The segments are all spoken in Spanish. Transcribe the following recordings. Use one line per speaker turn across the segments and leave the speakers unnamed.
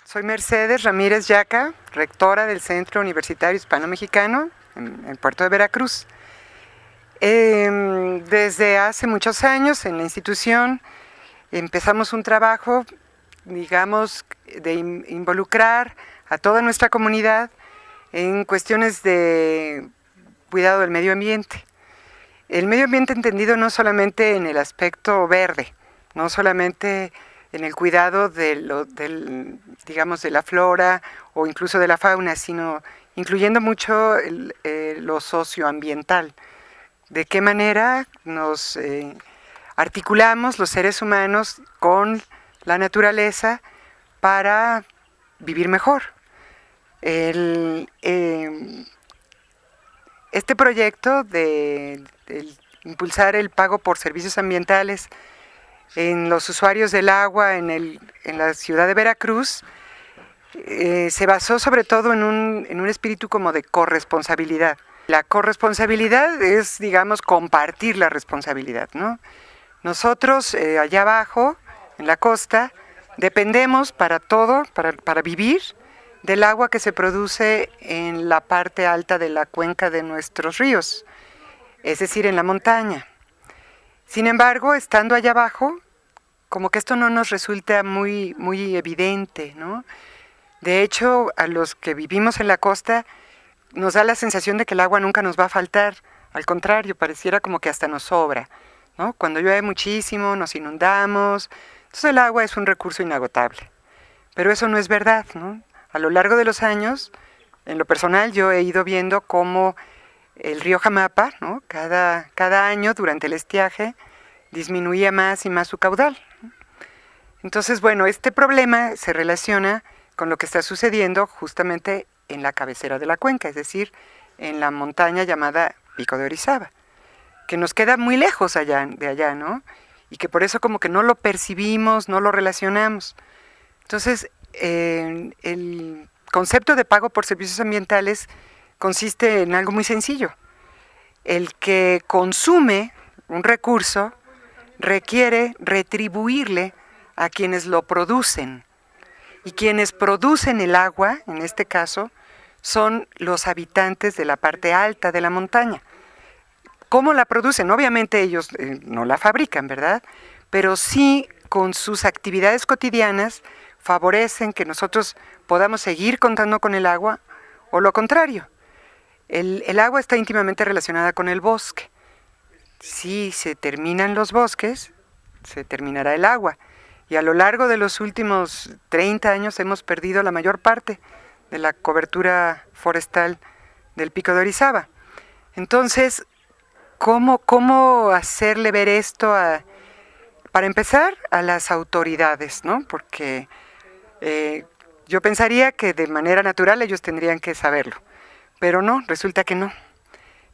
Soy Mercedes Ramírez Yaca, rectora del Centro Universitario Hispano-Mexicano en Puerto de Veracruz. Desde hace muchos años en la institución empezamos un trabajo, digamos, de involucrar a toda nuestra comunidad en cuestiones de cuidado del medio ambiente. El medio ambiente entendido no solamente en el aspecto verde, no solamente en el cuidado digamos, de la flora o incluso de la fauna, sino incluyendo mucho lo socioambiental. De qué manera nos articulamos los seres humanos con la naturaleza para vivir mejor. Este proyecto de impulsar el pago por servicios ambientales en los usuarios del agua en la ciudad de Veracruz se basó sobre todo en un espíritu como de corresponsabilidad. La corresponsabilidad es, digamos, compartir la responsabilidad, ¿no? Nosotros allá abajo, en la costa, dependemos para todo, para vivir, del agua que se produce en la parte alta de la cuenca de nuestros ríos, es decir, en la montaña. Sin embargo, estando allá abajo, como que esto no nos resulta muy evidente, ¿no? De hecho, a los que vivimos en la costa, nos da la sensación de que el agua nunca nos va a faltar. Al contrario, pareciera como que hasta nos sobra, ¿no? Cuando llueve muchísimo, nos inundamos. Entonces el agua es un recurso inagotable. Pero eso no es verdad, ¿no? A lo largo de los años, en lo personal, yo he ido viendo cómo el río Jamapa, ¿no? Cada año durante el estiaje disminuía más y más su caudal. Entonces, bueno, este problema se relaciona con lo que está sucediendo justamente en la cabecera de la cuenca, es decir, en la montaña llamada Pico de Orizaba, que nos queda muy lejos de allá, ¿no? Y que por eso como que no lo percibimos, no lo relacionamos. Entonces, el concepto de pago por servicios ambientales consiste en algo muy sencillo. El que consume un recurso requiere retribuirle a quienes lo producen. Y quienes producen el agua, en este caso, son los habitantes de la parte alta de la montaña. ¿Cómo la producen? Obviamente ellos no la fabrican, ¿verdad? Pero sí con sus actividades cotidianas favorecen que nosotros podamos seguir contando con el agua o lo contrario. El agua está íntimamente relacionada con el bosque. Si se terminan los bosques, se terminará el agua. Y a lo largo de los últimos 30 años hemos perdido la mayor parte de la cobertura forestal del Pico de Orizaba. Entonces, ¿cómo hacerle ver esto para empezar, a las autoridades, ¿no? Porque yo pensaría que de manera natural ellos tendrían que saberlo, pero no, resulta que no.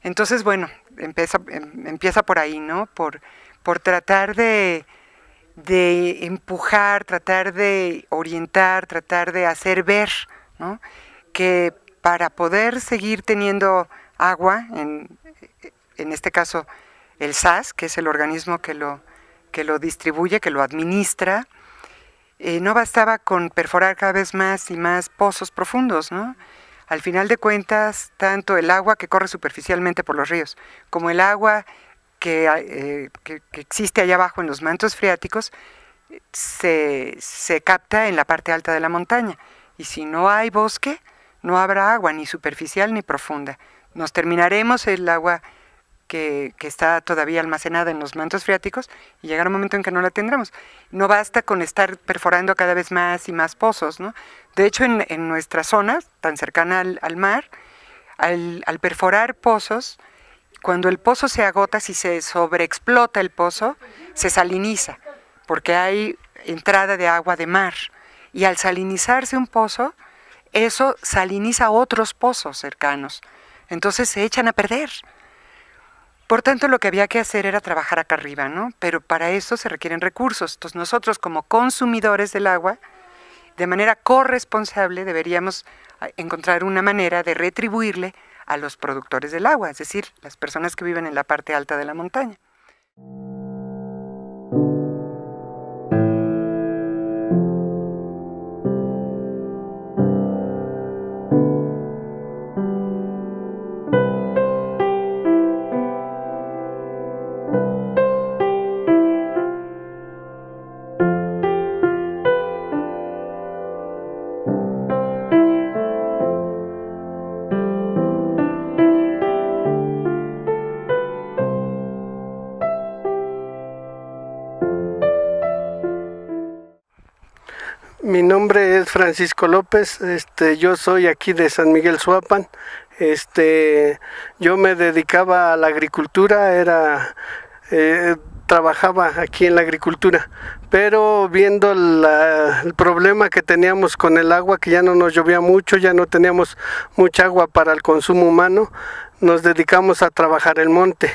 Entonces, bueno, empieza por ahí, ¿no? Por tratar de empujar, tratar de orientar, tratar de hacer ver, ¿no? Que para poder seguir teniendo agua, en este caso el SAS, que es el organismo que lo distribuye, que lo administra, no bastaba con perforar cada vez más y más pozos profundos, ¿no? Al final de cuentas, tanto el agua que corre superficialmente por los ríos, como el agua que existe allá abajo en los mantos freáticos, se capta en la parte alta de la montaña. Y si no hay bosque, no habrá agua, ni superficial ni profunda. Nos terminaremos el agua que está todavía almacenada en los mantos freáticos y llegará un momento en que no la tendremos. No basta con estar perforando cada vez más y más pozos, ¿no? De hecho, en nuestra zona, tan cercana al mar, al perforar pozos, cuando el pozo se agota, si se sobreexplota el pozo, se saliniza, porque hay entrada de agua de mar. Y al salinizarse un pozo, eso saliniza otros pozos cercanos. Entonces se echan a perder. Por tanto, lo que había que hacer era trabajar acá arriba, ¿no? Pero para eso se requieren recursos. Entonces nosotros, como consumidores del agua, de manera corresponsable deberíamos encontrar una manera de retribuirle a los productores del agua, es decir, las personas que viven en la parte alta de la montaña.
Mi nombre es Francisco López, yo soy aquí de San Miguel Suapan. Yo me dedicaba a la agricultura, trabajaba aquí en la agricultura, pero viendo el problema que teníamos con el agua, que ya no nos llovía mucho, ya no teníamos mucha agua para el consumo humano, nos dedicamos a trabajar el monte.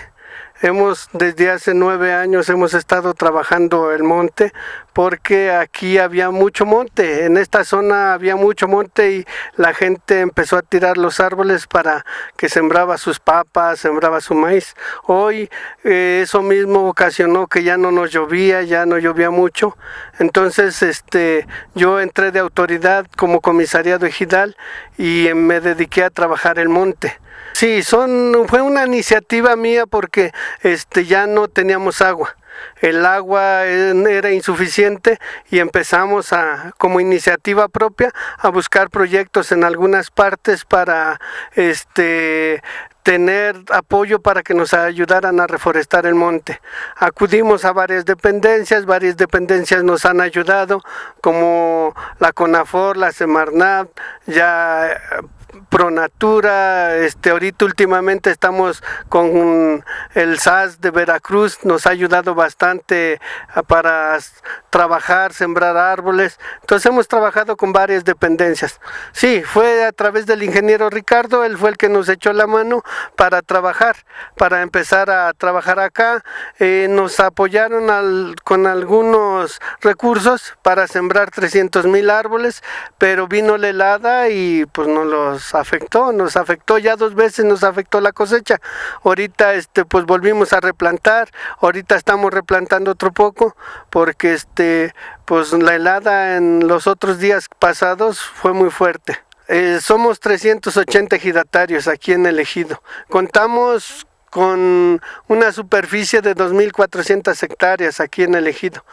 Desde hace 9 años hemos estado trabajando el monte porque aquí había mucho monte, en esta zona había mucho monte y la gente empezó a tirar los árboles para que sembraba sus papas, sembraba su maíz. Hoy eso mismo ocasionó que ya no nos llovía, ya no llovía mucho, entonces yo entré de autoridad como comisariado ejidal y me dediqué a trabajar el monte. Sí, fue una iniciativa mía porque ya no teníamos agua. El agua era insuficiente y empezamos como iniciativa propia a buscar proyectos en algunas partes para tener apoyo para que nos ayudaran a reforestar el monte. Acudimos a varias dependencias nos han ayudado, como la CONAFOR, la Semarnat, ya Pronatura, ahorita últimamente estamos con el SAS de Veracruz, nos ha ayudado bastante para trabajar, sembrar árboles, entonces hemos trabajado con varias dependencias. Sí, fue a través del ingeniero Ricardo, él fue el que nos echó la mano para trabajar, para empezar a trabajar acá, nos apoyaron con algunos recursos para sembrar 300,000 árboles, pero vino la helada y pues nos afectó ya 2 veces, nos afectó la cosecha. Ahorita pues volvimos a replantar, ahorita estamos replantando otro poco porque pues la helada en los otros días pasados fue muy fuerte. Somos 380 ejidatarios aquí en el ejido. Contamos con una superficie de 2,400 hectáreas aquí en el ejido.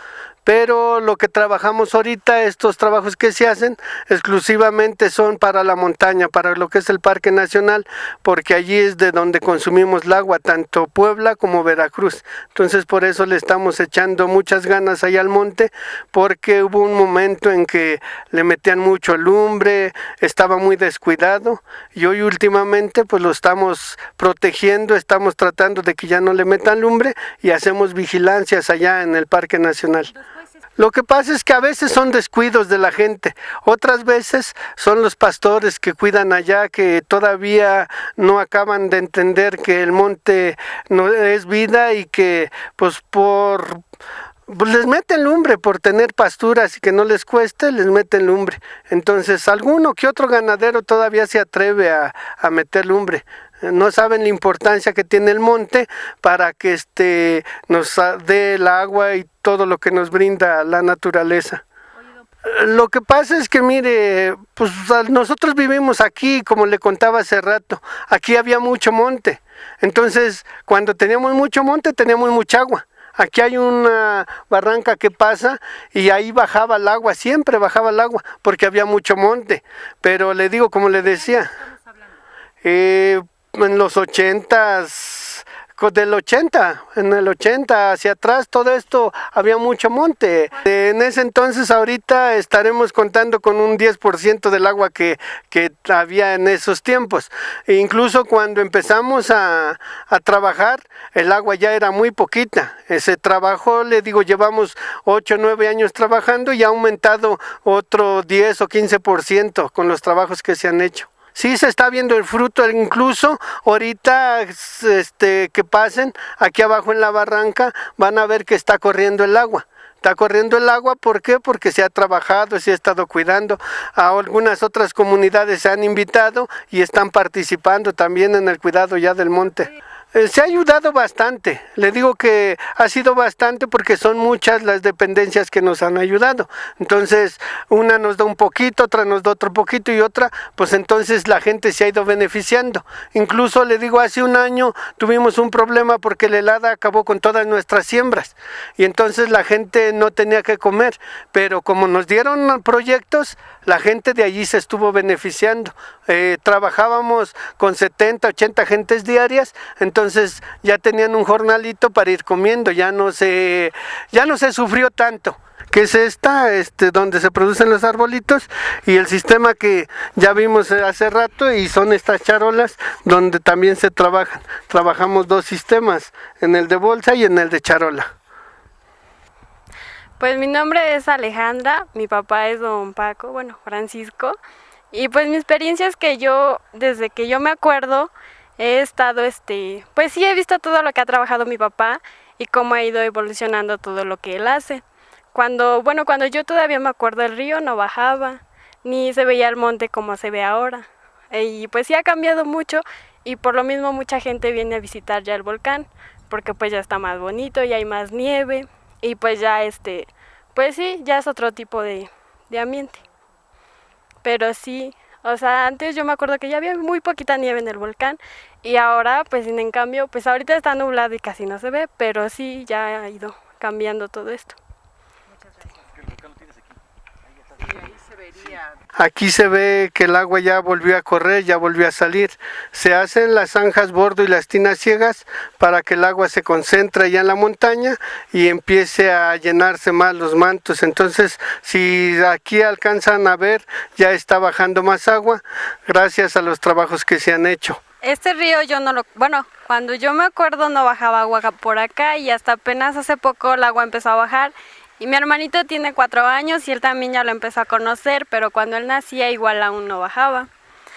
Pero lo que trabajamos ahorita, estos trabajos que se hacen, exclusivamente son para la montaña, para lo que es el Parque Nacional, porque allí es de donde consumimos el agua, tanto Puebla como Veracruz. Entonces por eso le estamos echando muchas ganas ahí al monte, porque hubo un momento en que le metían mucho alumbre, estaba muy descuidado, y hoy últimamente pues lo estamos protegiendo, estamos tratando de que ya no le metan lumbre y hacemos vigilancias allá en el Parque Nacional. Lo que pasa es que a veces son descuidos de la gente, otras veces son los pastores que cuidan allá, que todavía no acaban de entender que el monte no es vida y que pues les meten lumbre por tener pasturas y que no les cueste, les meten lumbre. Entonces alguno que otro ganadero todavía se atreve a meter lumbre. No saben la importancia que tiene el monte para que nos dé el agua y todo lo que nos brinda la naturaleza. Lo que pasa es que mire, pues nosotros vivimos aquí, como le contaba hace rato, aquí había mucho monte. Entonces, cuando teníamos mucho monte, teníamos mucha agua. Aquí hay una barranca que pasa y ahí bajaba el agua, siempre bajaba el agua, porque había mucho monte. Pero le digo, como le decía, en los 80s, en el 80 hacia atrás, todo esto había mucho monte. En ese entonces, ahorita estaremos contando con un 10% del agua que había en esos tiempos. E incluso cuando empezamos a trabajar, el agua ya era muy poquita. Ese trabajo, le digo, llevamos 8 o 9 años trabajando y ha aumentado otro 10 o 15% con los trabajos que se han hecho. Sí se está viendo el fruto, incluso ahorita que pasen aquí abajo en la barranca van a ver que está corriendo el agua. Está corriendo el agua, ¿por qué? Porque se ha trabajado, se ha estado cuidando. A algunas otras comunidades se han invitado y están participando también en el cuidado ya del monte. Se ha ayudado bastante, le digo que ha sido bastante porque son muchas las dependencias que nos han ayudado. Entonces, una nos da un poquito, otra nos da otro poquito y otra, pues entonces la gente se ha ido beneficiando. Incluso, le digo, hace un año tuvimos un problema porque la helada acabó con todas nuestras siembras y entonces la gente no tenía que comer, pero como nos dieron proyectos, la gente de allí se estuvo beneficiando. Trabajábamos con 70, 80 gentes diarias, entonces entonces ya tenían un jornalito para ir comiendo, ya no se sufrió tanto, que es donde se producen los arbolitos, y el sistema que ya vimos hace rato, y son estas charolas donde también se trabajan. Trabajamos dos sistemas, en el de bolsa y en el de charola.
Pues mi nombre es Alejandra, mi papá es don Paco, bueno, Francisco, y pues mi experiencia es que yo, desde que yo me acuerdo, he estado, pues sí he visto todo lo que ha trabajado mi papá y cómo ha ido evolucionando todo lo que él hace. Cuando yo todavía me acuerdo, el río no bajaba, ni se veía el monte como se ve ahora. Y pues sí ha cambiado mucho, y por lo mismo mucha gente viene a visitar ya el volcán, porque pues ya está más bonito, ya hay más nieve, y pues ya pues sí, ya es otro tipo de ambiente. Pero sí, o sea, antes yo me acuerdo que ya había muy poquita nieve en el volcán, y ahora pues en cambio, pues ahorita está nublado y casi no se ve, pero sí ya ha ido cambiando todo esto.
Aquí se ve que el agua ya volvió a correr, ya volvió a salir. Se hacen las zanjas bordo y las tinas ciegas para que el agua se concentre ya en la montaña y empiece a llenarse más los mantos. Entonces, si aquí alcanzan a ver, ya está bajando más agua gracias a los trabajos que se han hecho.
Este río cuando yo me acuerdo no bajaba agua por acá, y hasta apenas hace poco el agua empezó a bajar. Y mi hermanito tiene 4 años y él también ya lo empezó a conocer, pero cuando él nacía igual aún no bajaba.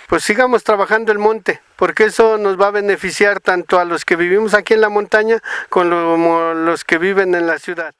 Pues sigamos trabajando el monte, porque eso nos va a beneficiar tanto a los que vivimos aquí en la montaña como los que viven en la ciudad.